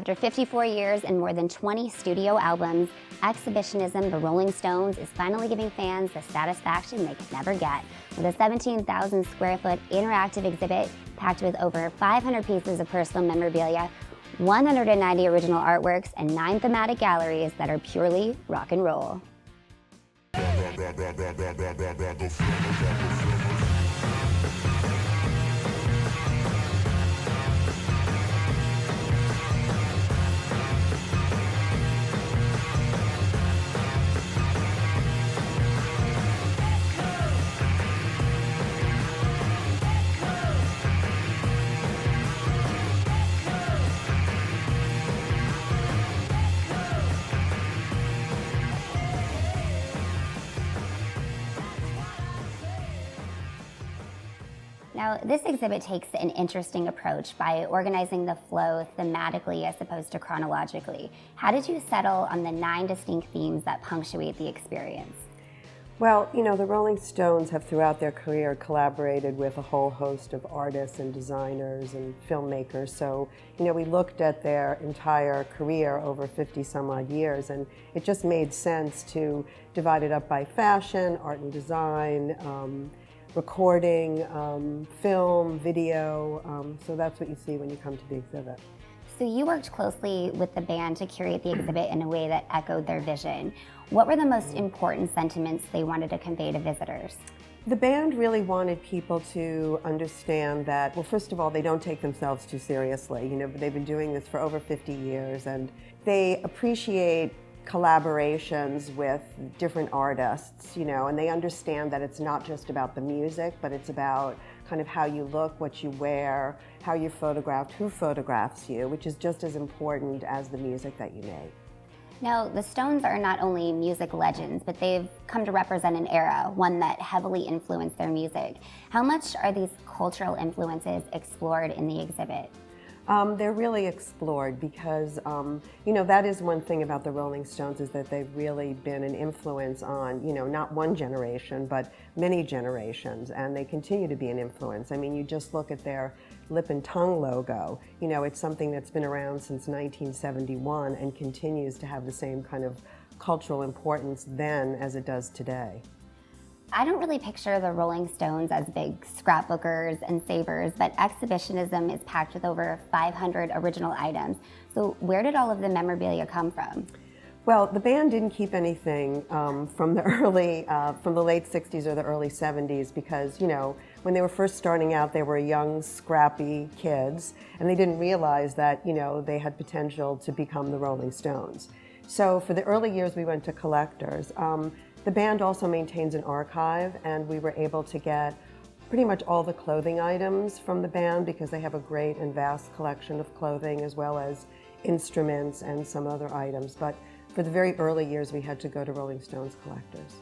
After 54 years and more than 20 studio albums, Exhibitionism, the Rolling Stones, is finally giving fans the satisfaction they could never get. With a 17,000 square foot interactive exhibit packed with over 500 pieces of personal memorabilia, 190 original artworks, and 9 thematic galleries that are purely rock and roll. Now, this exhibit takes an interesting approach by organizing the flow thematically as opposed to chronologically. How did you settle on the 9 distinct themes that punctuate the experience? Well, you know, the Rolling Stones have throughout their career collaborated with a whole host of artists and designers and filmmakers. So, you know, we looked at their entire career over 50 some odd years, and it just made sense to divide it up by fashion, art and design, recording, film, video, so that's what you see when you come to the exhibit. So you worked closely with the band to curate the exhibit in a way that echoed their vision. What were the most important sentiments they wanted to convey to visitors? The band really wanted people to understand that, well, first of all, they don't take themselves too seriously. You know, they've been doing this for over 50 years, and they appreciate collaborations with different artists, you know, and they understand that it's not just about the music, but it's about kind of how you look, what you wear, how you're photographed, who photographs you, which is just as important as the music that you make. Now, the Stones are not only music legends, but they've come to represent an era, one that heavily influenced their music. How much are these cultural influences explored in the exhibit? They're really explored because, you know, that is one thing about the Rolling Stones, is that they've really been an influence on, you know, not one generation, but many generations, and they continue to be an influence. I mean, you just look at their lip and tongue logo. You know, it's something that's been around since 1971 and continues to have the same kind of cultural importance then as it does today. I don't really picture the Rolling Stones as big scrapbookers and savers, but Exhibitionism is packed with over 500 original items. So where did all of the memorabilia come from? Well, the band didn't keep anything from the late 60s or the early 70s because, you know, when they were first starting out, they were young, scrappy kids, and they didn't realize that, you know, they had potential to become the Rolling Stones. So for the early years, we went to collectors. The band also maintains an archive, and we were able to get pretty much all the clothing items from the band because they have a great and vast collection of clothing as well as instruments and some other items. But for the very early years, we had to go to Rolling Stones collectors.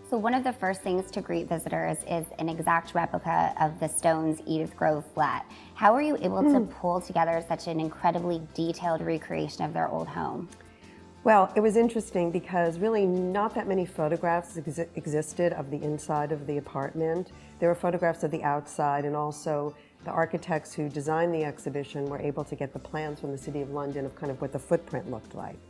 So one of the first things to greet visitors is an exact replica of the Stones' Edith Grove flat. How were you able to pull together such an incredibly detailed recreation of their old home? Well, it was interesting because really not that many photographs existed of the inside of the apartment. There were photographs of the outside, and also the architects who designed the exhibition were able to get the plans from the City of London of kind of what the footprint looked like.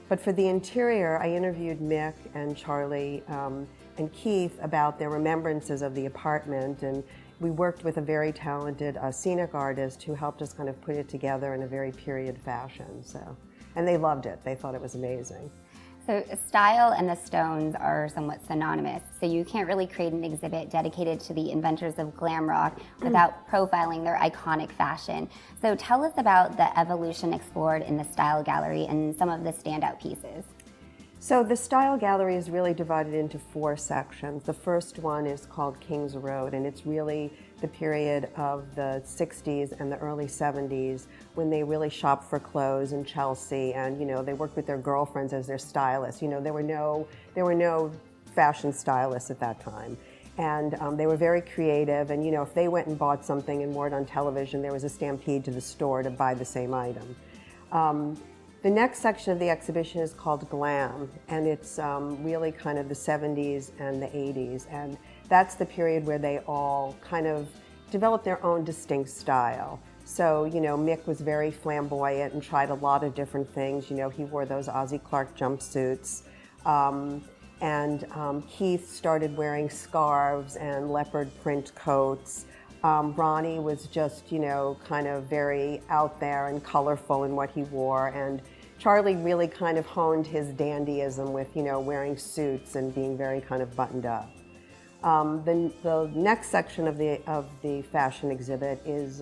But for the interior, I interviewed Mick and Charlie and Keith about their remembrances of the apartment, and we worked with a very talented scenic artist who helped us kind of put it together in a very period fashion. And they loved it. They thought it was amazing. So style and the Stones are somewhat synonymous, so you can't really create an exhibit dedicated to the inventors of glam rock without profiling their iconic fashion. So tell us about the evolution explored in the Style Gallery and some of the standout pieces. So the Style Gallery is really divided into 4 sections. The first one is called King's Road, and it's really the period of the 60s and the early 70s when they really shopped for clothes in Chelsea, and, you know, they worked with their girlfriends as their stylists. You know, there were no fashion stylists at that time. And they were very creative, and, you know, if they went and bought something and wore it on television, there was a stampede to the store to buy the same item. The next section of the exhibition is called Glam, and it's really kind of the 70s and the 80s, and that's the period where they all kind of developed their own distinct style. So, you know, Mick was very flamboyant and tried a lot of different things. You know, he wore those Ozzie Clark jumpsuits. Keith started wearing scarves and leopard print coats. Ronnie was just, you know, kind of very out there and colorful in what he wore. And Charlie really kind of honed his dandyism with, you know, wearing suits and being very kind of buttoned up. The next section of the fashion exhibit is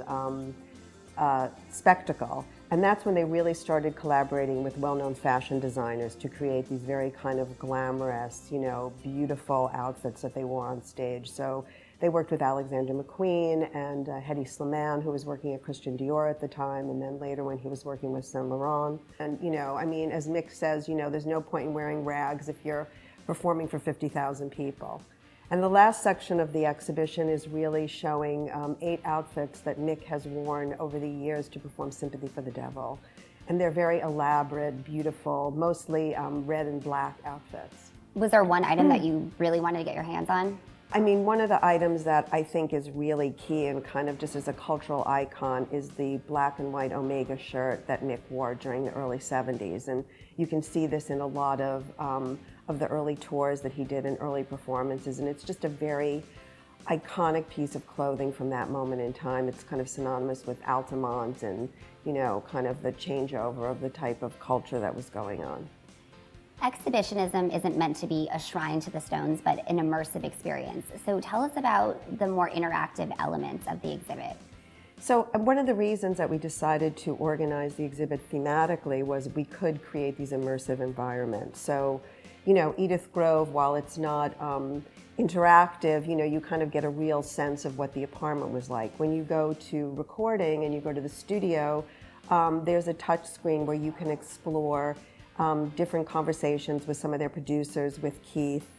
spectacle, and that's when they really started collaborating with well-known fashion designers to create these very kind of glamorous, you know, beautiful outfits that they wore on stage. So they worked with Alexander McQueen and Hedi Slimane, who was working at Christian Dior at the time, and then later when he was working with Saint Laurent. And, you know, I mean, as Mick says, you know, there's no point in wearing rags if you're performing for 50,000 people. And the last section of the exhibition is really showing 8 outfits that Mick has worn over the years to perform Sympathy for the Devil. And they're very elaborate, beautiful, mostly red and black outfits. Was there one item that you really wanted to get your hands on? I mean, one of the items that I think is really key and kind of just as a cultural icon is the black and white Omega shirt that Mick wore during the early 70s. And you can see this in a lot of the early tours that he did and early performances. And it's just a very iconic piece of clothing from that moment in time. It's kind of synonymous with Altamont and, you know, kind of the changeover of the type of culture that was going on. Exhibitionism isn't meant to be a shrine to the Stones, but an immersive experience. So tell us about the more interactive elements of the exhibit. So one of the reasons that we decided to organize the exhibit thematically was we could create these immersive environments. So, you know, Edith Grove, while it's not interactive, you know, you kind of get a real sense of what the apartment was like. When you go to recording and you go to the studio, there's a touch screen where you can explore different conversations with some of their producers, with Keith.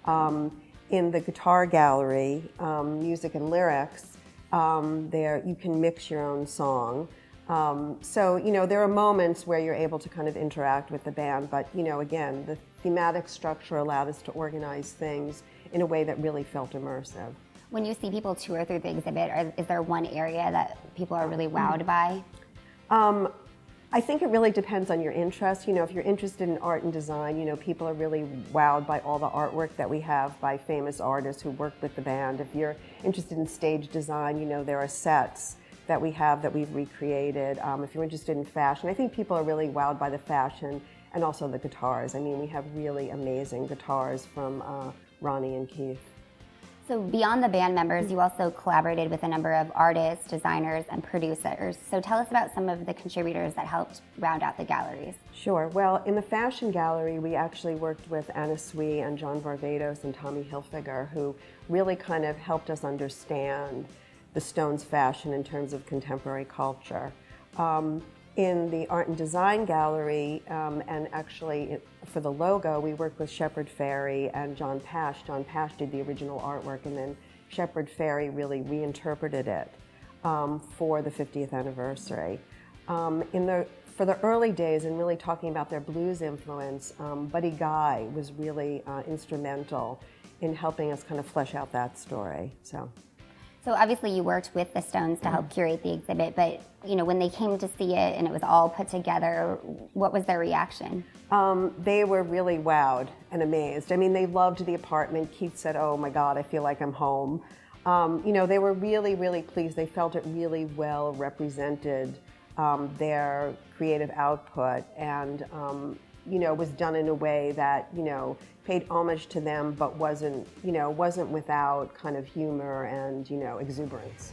In the guitar gallery, music and lyrics, there you can mix your own song. So, you know, there are moments where you're able to kind of interact with the band, but, you know, again, the thematic structure allowed us to organize things in a way that really felt immersive. When you see people tour through the exhibit, is there one area that people are really wowed by? I think it really depends on your interest. You know, if you're interested in art and design, you know, people are really wowed by all the artwork that we have by famous artists who worked with the band. If you're interested in stage design, you know, there are sets that we have that we've recreated. If you're interested in fashion, I think people are really wowed by the fashion and also the guitars. I mean, we have really amazing guitars from Ronnie and Keith. So beyond the band members, you also collaborated with a number of artists, designers, and producers. So tell us about some of the contributors that helped round out the galleries. Sure. Well, in the fashion gallery, we actually worked with Anna Sui and John Varvatos and Tommy Hilfiger, who really kind of helped us understand the Stones' fashion in terms of contemporary culture. In the art and design gallery, and actually for the logo, we worked with Shepard Fairey and John Pash. John Pash did the original artwork, and then Shepard Fairey really reinterpreted it for the 50th anniversary. For the early days, and really talking about their blues influence, Buddy Guy was really instrumental in helping us kind of flesh out that story. So obviously you worked with the Stones to help curate the exhibit, but you know, when they came to see it and it was all put together, what was their reaction? They were really wowed and amazed. I mean, they loved the apartment. Keith said, "Oh my God, I feel like I'm home." You know, they were really, really pleased. They felt it really well represented their creative output, and you know, was done in a way that, you know, paid homage to them, but wasn't without kind of humor and, you know, exuberance.